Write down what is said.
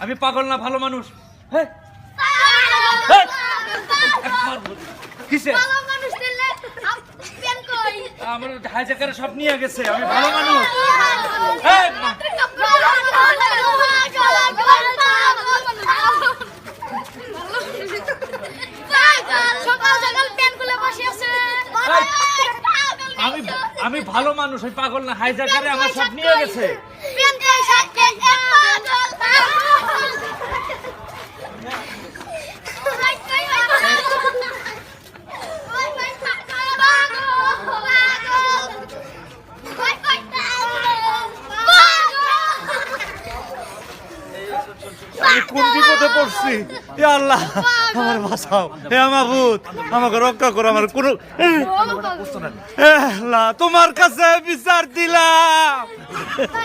আমি পাগল না, ভালো মানুষ। হ্যাঁ কিসে আমার হাইজাকারে সব নিয়ে গেছে, আমি ভালো মানুষ। আমি ভালো মানুষ, ওই পাগল না, হাইজাকারে আমার সব নিয়ে গেছে। কোন বিপদে পড়ছি, ইয়া আল্লাহ আমার বাঁচাও, হে মাবুদ আমাকে রক্ষা করো। আমার কোন আল্লাহ তোমার কাছে বিচার দিলাম।